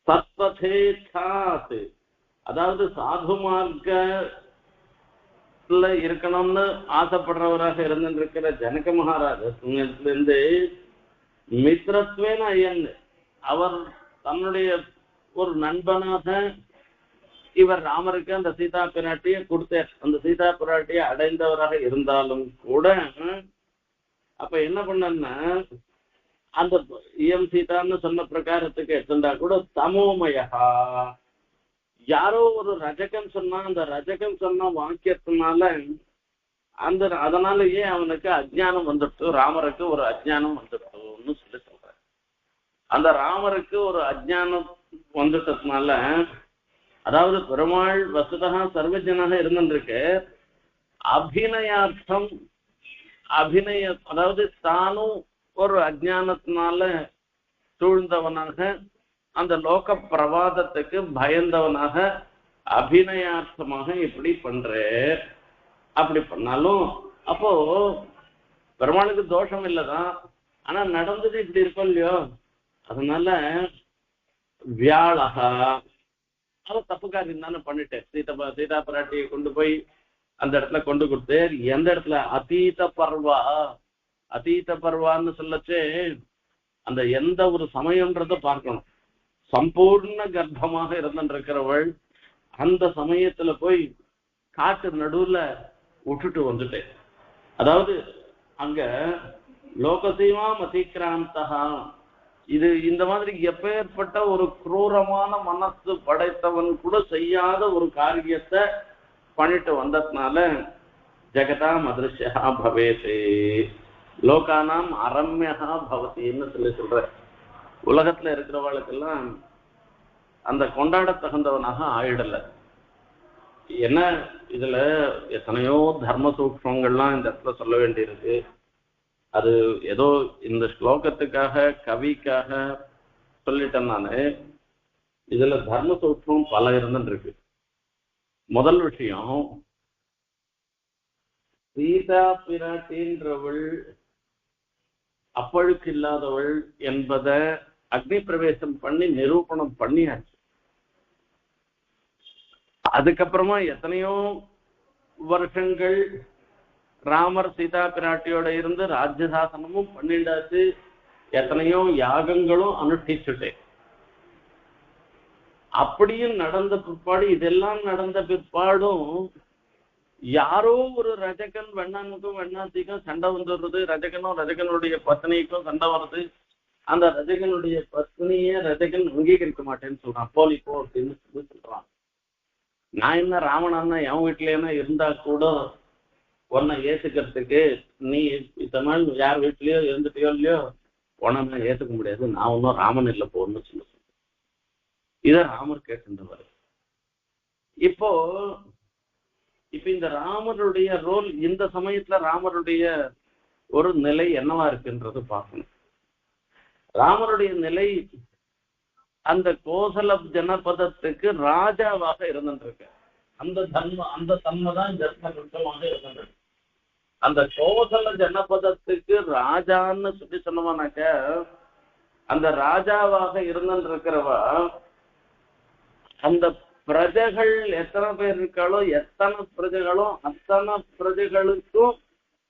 சத்வதே சாத், அதாவது சாது மார்க்கத்துல இருக்கணும்னு ஆசைப்படுறவராக இருந்திருக்கிற ஜனக மகாராஜிலிருந்து மித்ரத்வேன ஐயன், அவர் தன்னுடைய ஒரு நண்பனாக இவர் ராமருக்கு அந்த சீதா பிராட்டியை கொடுத்தார். அந்த சீதா பிராட்டியை அடைந்தவராக இருந்தாலும் கூட அப்ப என்ன பண்ணா அந்த இயம் சீதான்னு சொன்ன பிரகாரத்துக்கு எடுத்துட்டா கூட தமோமயா, யாரோ ஒரு ரஜகன் சொன்னா அந்த ரஜகன் சொன்ன வாக்கியத்தினால அதனாலயே அவனுக்கு அஜ்ஞானம் வந்துடுத்து, ராமருக்கு ஒரு அஜ்ஞானம் வந்துடுத்துன்னு சொல்லி சொல்ற. அந்த ராமருக்கு ஒரு அஜ்ஞானம் வந்துட்டதுனால, அதாவது பெருமாள் வசுதா சர்வஜனாக இருந்துருக்கு, அபிநயார்த்தம் அதாவது தானும் ஒரு அஜ்ஞானத்தினால சூழ்ந்தவனாக அந்த லோக பிரவாதத்துக்கு பயந்தவனாக அபிநயார்த்தமாக இப்படி பண்ற. அப்படி பண்ணாலும் அப்போ பெருமாளுக்கு தோஷம் இல்லதான், ஆனா நடந்தது இப்படி இருக்கும் இல்லையோ, அதனால வியாழகா அவ தப்புக்காரி தானே பண்ணிட்டேன். சீதா பிராட்டியை கொண்டு போய் அந்த இடத்துல கொண்டு கொடுத்து, எந்த இடத்துல அதீத பர்வான்னு சொல்லச்சு அந்த எந்த ஒரு சமயம்ன்றத பார்க்கணும். சம்பூர்ண கர்ப்பமாக இருந்திருக்கிறவள் அந்த சமயத்துல போய் காட்டு நடுவுல விட்டுட்டு வந்துட்டேன். அதாவது அங்க லோகசீமா அதிக்ராந்தகா, இது இந்த மாதிரி எப்பேற்பட்ட ஒரு குரூரமான மனசு படைத்தவன் கூட செய்யாத ஒரு காரியத்தை பண்ணிட்டு வந்ததுனால ஜெகதாம் அதிருஷ்யா பவேதே லோகானாம் அரம்யா பவதின்னு சொல்லி சொல்ற. உலகத்துல இருக்கிறவளுக்கெல்லாம் அந்த கொண்டாட தகுந்தவனாக ஆயிடல. என்ன இதுல எத்தனையோ தர்ம சூக்ஷ்மங்கள்லாம் இந்த இடத்துல சொல்ல வேண்டியிருக்கு. அது ஏதோ இந்த ஸ்லோகத்துக்காக கவிக்காக சொல்லிட்டேன் நானு. இதுல தர்ம சூக்ஷ்மம் பல இருந்துருக்கு. முதல் விஷயம், சீதா பிராட்டின்றவள் அப்பழுக்கு இல்லாதவள் என்பதை அக்னி பிரவேசம் பண்ணி நிரூபணம் பண்ணியாச்சு. அதுக்கப்புறமா எத்தனையோ வருஷங்கள் ராமர் சீதா பிராட்டியோட இருந்து ராஜ்யசாசனமும் பண்ணிண்டாச்சு, எத்தனையோ யாகங்களும் அனுஷ்டிச்சுட்டேன். அப்படியும் நடந்த பிற்பாடு, இதெல்லாம் நடந்த பிற்பாடும் யாரோ ஒரு ரஜகன் வெண்ணானுக்கும் வெண்ணாத்திக்கும் சண்டை வந்துடுறது, ரஜகனும் ரஜகனுடைய பத்னிக்கும் சண்டை வருது. அந்த ரஜகனுடைய பத்னியே ரஜகன் அங்கீகரிக்க மாட்டேன்னு சொல்றான், போலிப்போ அப்படின்னு சொல்றான். நான் என்ன ராமனா என் வீட்லன்னா இருந்தா கூட உன்னை ஏத்துக்கிறதுக்கு நீ இத்த மாதிரி யார் வீட்லயோ இருந்துட்டியோ இல்லையோ உன்னை ஏத்துக்க முடியாது, நான் ஒன்னும் ராமன் இல்லை போன்னு சொல்ல. இத ராமர் கேட்டுருந்தவர். இப்போ இந்த ராமருடைய ரோல், இந்த சமயத்துல ராமருடைய ஒரு நிலை என்னவா இருக்குன்றது பார்க்கணும். ராமருடைய நிலை அந்த கோசல ஜனபதத்துக்கு ராஜாவாக இருந்துருக்க. அந்த தன்மைதான் ஜன்மமாக இருந்தது. அந்த கோசல ஜனபதத்துக்கு ராஜான்னு சொல்லி சொன்னோம்னாக்க, அந்த ராஜாவாக இருந்திருக்கிறவா அந்த பிரஜைகள் எத்தனை பேர் இருக்காளோ, எத்தனை பிரஜைகளோ அத்தனை பிரஜைகளுக்கும்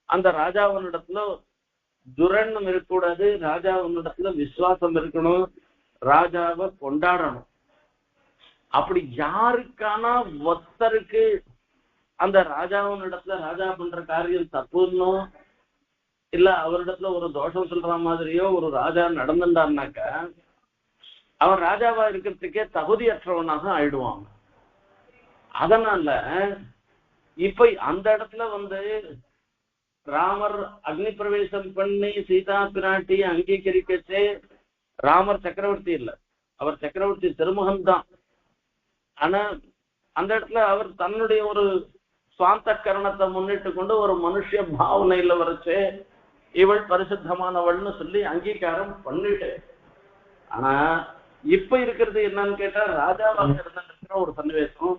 அந்த ராஜாவினிடத்துல துரண்ணம் இருக்கக்கூடாது, ராஜாவினிடத்துல விசுவாசம் இருக்கணும், ராஜாவை கொண்டாடணும். அப்படி யாருக்கானா ஒருத்தருக்கு அந்த ராஜாவினிடத்துல ராஜா பண்ற காரியம் தப்புன்னோ இல்ல அவரிடத்துல ஒரு தோஷம் சொல்ற மாதிரியோ ஒரு ராஜா நடந்துட்டான்னாக்க அவன் ராஜாவா இருக்கிறதுக்கே தகுதியற்றவனாக ஆயிடுவான். அதனால இப்ப அந்த இடத்துல ராமர் அக்னி பிரவேசம் பண்ணி சீதா பிராட்டி அங்கீகரிக்கச்சே ராமர் சக்கரவர்த்தி இல்லை, அவர் சக்கரவர்த்தி திருமுகம் தான். ஆனா அந்த இடத்துல அவர் தன்னுடைய ஒரு சுவாந்த கரணத்தை முன்னிட்டு கொண்டு ஒரு மனுஷ பாவனையில வரைச்சு இவள் பரிசுத்தமானவள்னு சொல்லி அங்கீகாரம் பண்ணிட்டு. ஆனா இப்ப இருக்கிறது என்னன்னு கேட்டா, ராஜாவாக இருந்திருக்கிற ஒரு சன்னிவேசம்.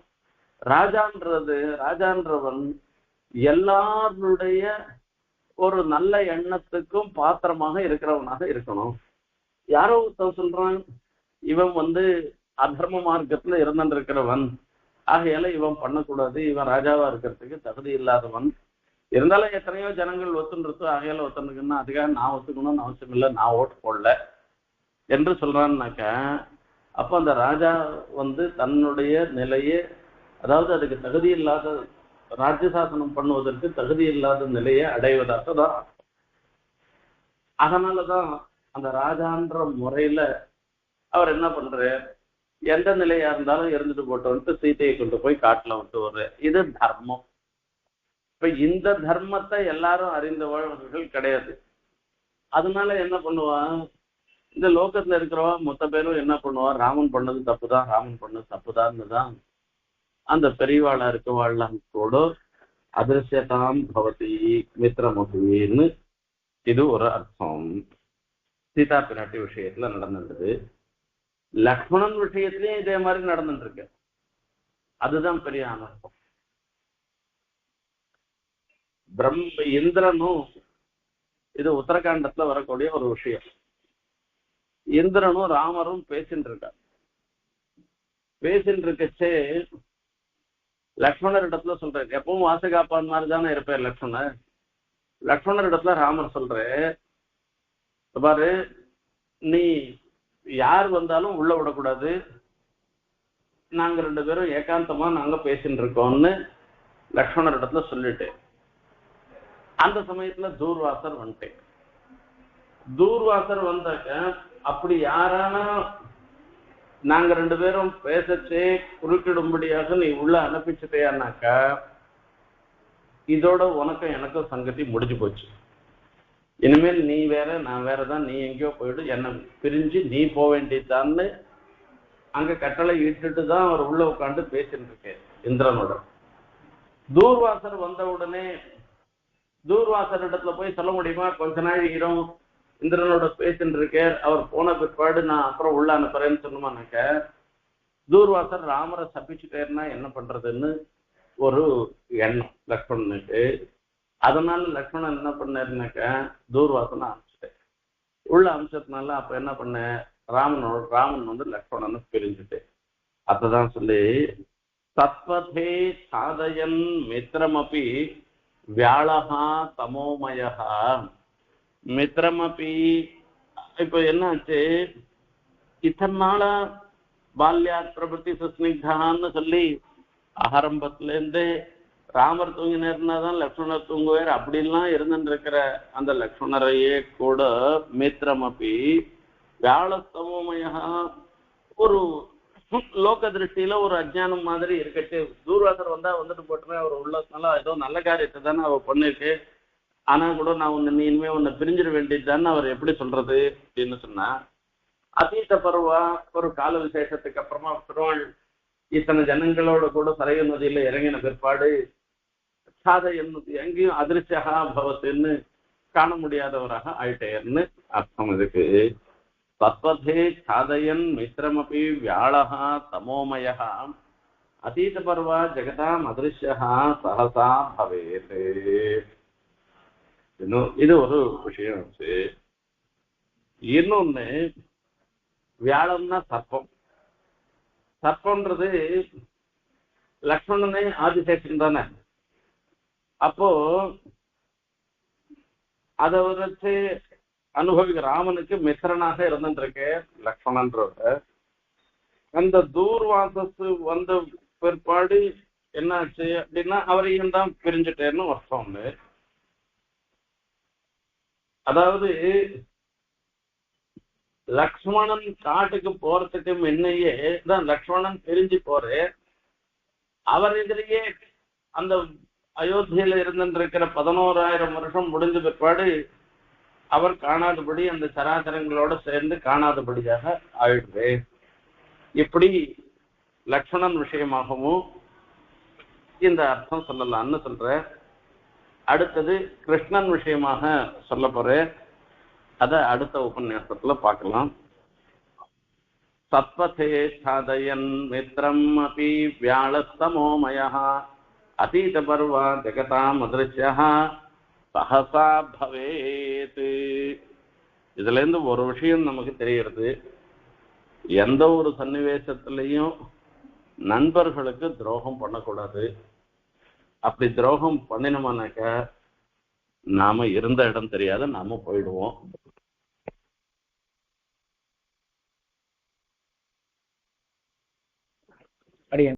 ராஜான்றவன் எல்லாருடைய ஒரு நல்ல எண்ணத்துக்கும் பாத்திரமாக இருக்கிறவனாக இருக்கணும். யாரோ ஒருத்தன் சொல்றான் இவன் அதர்ம மார்க்கத்துல இருந்திருக்கிறவன், ஆகையால இவன் பண்ணக்கூடாது, இவன் ராஜாவா இருக்கிறதுக்கு தகுதி இல்லாதவன். இருந்தாலும் எத்தனையோ ஜனங்கள் ஒத்துன்றது, ஆகையால ஒத்துனுக்குன்னா அதுக்காக நான் ஒத்துக்கணும்னு அவசியம் இல்லை, நான் ஓட்டு போடல என்று சொல்றான்னாக்க, அப்ப அந்த ராஜா தன்னுடைய நிலையை, அதாவது அதுக்கு தகுதி இல்லாத ராஜ்யசாசனம் பண்ணுவதற்கு தகுதி இல்லாத நிலையை அடைவதாக தான். அதனாலதான் அந்த ராஜான்ற முறையில அவர் என்ன பண்றாரு, எந்த நிலையா இருந்தாலும் இருந்துட்டு போட்டோன்ட்டு சீதையை கொண்டு போய் காட்டுல விட்டு வர்றாரு. இது தர்மம். இப்ப இந்த தர்மத்தை எல்லாரும் அறிந்தவர்கள் கிடையாது. அதனால என்ன பண்ணுவான், இந்த லோகத்துல இருக்கிறவா மொத்த பேரும் என்ன பண்ணுவா, ராமன் பண்ணது தப்புதான், ராமன் பண்ணது தப்புதான்னு தான் அந்த பெரியவாளா இருக்கவாள்லாம் கூட அதிருஷ்யதாம் பவதி மித்திரமபின்னு இது ஒரு அர்த்தம். சீதா பிராட்டி விஷயத்துல நடந்துருது. லக்ஷ்மணன் விஷயத்திலயும் இதே மாதிரி நடந்துட்டு இருக்கு. அதுதான் பெரிய அனர்த்தம். இந்திரனும், இது உத்தரகாண்டத்துல வரக்கூடிய ஒரு விஷயம். இந்திரனும் ராமரும் பேசிட்டு இருக்கார். பேசிட்டு இருக்கச்சே லக்ஷ்மணர் இடத்துல சொல்றாரு, எப்பவும் வாசகாப்பான் மாதிரி தானே இருப்பார் லக்ஷ்மணர். லக்ஷ்மணர் இடத்துல ராமர் சொல்ற, பாரு நீ யார் வந்தாலும் உள்ள விடக்கூடாது, நாங்க 2 பேரும் ஏகாந்தமா நாங்க பேசிட்டு இருக்கோம்னு லக்ஷ்மணர் இடத்துல சொல்லிட்டு, அந்த சமயத்துல தூர்வாசர் வந்துட்டேன். தூர்வாசர் வந்தாக்க அப்படி யாரானா நாங்க 2 பேரும் பேசச்சே குறுக்கிடும்படியாக நீ உள்ள அனுப்பிச்சுட்டேன்னாக்கா இதோட உனக்கும் எனக்கும் சங்கதி முடிஞ்சு போச்சு. இனிமேல் நீ வேற நான் வேறதான், நீ எங்கேயோ போயிடு, என்ன பிரிஞ்சு நீ போக வேண்டியதான்னு அங்க கட்டளை இட்டுட்டு தான் அவர் உள்ள உட்காந்து பேசிட்டு இருக்கேன் இந்திரனோட. தூர்வாசர் வந்த உடனே தூர்வாசர் இடத்துல போய் சொல்ல முடியுமா, கொஞ்ச நாள் இரவு இந்திரனோட பேசிட்டு இருக்கேன், அவர் போன பிற்பாடு நான் அப்புறம் உள்ள அனுப்புறேன்னு சொன்னோம்னாக்க தூர்வாசர் ராமரை சபிச்சுட்டேன்னா என்ன பண்றதுன்னு ஒரு எண்ணம் லக்ஷ்மணனுக்கு. அதனால லக்ஷ்மணன் என்ன பண்ணாருனாக்க தூர்வாசனை அனுப்பிச்சிட்டேன். உள்ள அம்சத்தினால அப்ப என்ன பண்ண, ராமன் வந்து லக்ஷ்மணனை பிரிஞ்சுட்டு அததான் சொல்லி தத்வதே சாதயன் மித்திரமபி வியாழகா தமோமயஹா. மித்திரமபி இப்ப என்னாச்சு, இத்தனை நாளா பால்யாத் பிரபத்தி சுஸ்னிக்தான்னு சொல்லி ஆரம்பத்துல இருந்து ராமர் தூங்கினா தான் லக்ஷ்மணர் தூங்குவார் அப்படின்லாம் இருந்துட்டு இருக்கிற அந்த லக்ஷ்மணரையே கூட மித்திரமபி வியாழஸ்தமோமயா ஒரு லோக திருஷ்டியில ஒரு அஜ்ஞானம் மாதிரி இருக்கட்டு. தூர்வாசர் வந்தா வந்துட்டு போட்டுமே அவர் உள்ளதுனால ஏதோ நல்ல காரியத்தை தானே அவர் பண்ணிருக்கு, ஆனா கூட நான் நீ இனிமே உன்னை பிரிஞ்சிட வேண்டியதுதான்னு அவர் எப்படி சொல்றது அப்படின்னு சொன்னா, அதீத பருவா ஒரு கால விசேஷத்துக்கு அப்புறமா பெருமாள் இத்தனை ஜனங்களோட கூட சரையு நதியில இறங்கின பிற்பாடு சாதையன் எங்கேயும் அதிர்ச்சியாக பவத்துன்னு காண முடியாதவராக ஆயிட்டேர்னு அர்த்தம் இதுக்கு. தத்வதே சாதையன் மித்திரமபி வியாழகா தமோமயா அதீத பருவா ஜெகதாம் அதிருஷ்யா சகசா பவேத். இது ஒரு விஷயம். இன்னொன்னு, வியாழம்னா சர்ப்பம். சர்ப்பம்ன்றது லக்ஷ்மணனே ஆதிசேஷன் தானே. அப்போ அதை வச்சு அனுபவிக்க ராமனுக்கு மித்திரனாக இருந்துருக்கு லக்ஷ்மணன்றத. அந்த தூர்வாசஸ் வந்த பிற்பாடு என்னாச்சு அப்படின்னா அவரையும் தான் பிரிஞ்சுட்டேன்னு வருஷம்னு. அதாவது லக்ஷ்மணன் காட்டுக்கு போறதுக்கு முன்னையே தான் லக்ஷ்மணன் பிரிஞ்சு போறே. அவர் எதிரையே அந்த அயோத்தியில இருந்துருக்கிற 11,000 வருஷம் முடிஞ்ச பிற்பாடு அவர் காணாதபடி அந்த சராசரங்களோட சேர்ந்து காணாதபடியாக ஆயிடுது. இப்படி லக்ஷ்மணன் விஷயமாகவும் இந்த அர்த்தம் சொல்லலாம்னு சொல்ற. அடுத்தது கிருஷ்ணன் விஷயமாக சொல்ல போறேன், அதை அடுத்த உபன்யாசத்துல பார்க்கலாம். சத்வதே சாதயன் மித்ரம் அபி வியாழஸ்தமோமயः அதீத பர்வா ஜெகதாம் அதிருஷ்யः சஹசா பவேத். இதுல இருந்து ஒரு விஷயம் நமக்கு தெரிகிறது, எந்த ஒரு சன்னிவேசத்திலையும் நண்பர்களுக்கு துரோகம் பண்ணக்கூடாது. அப்படி துரோகம் பண்ணினோம்னாக்க நாம இருந்த இடம் தெரியாத நாம போயிடுவோம்.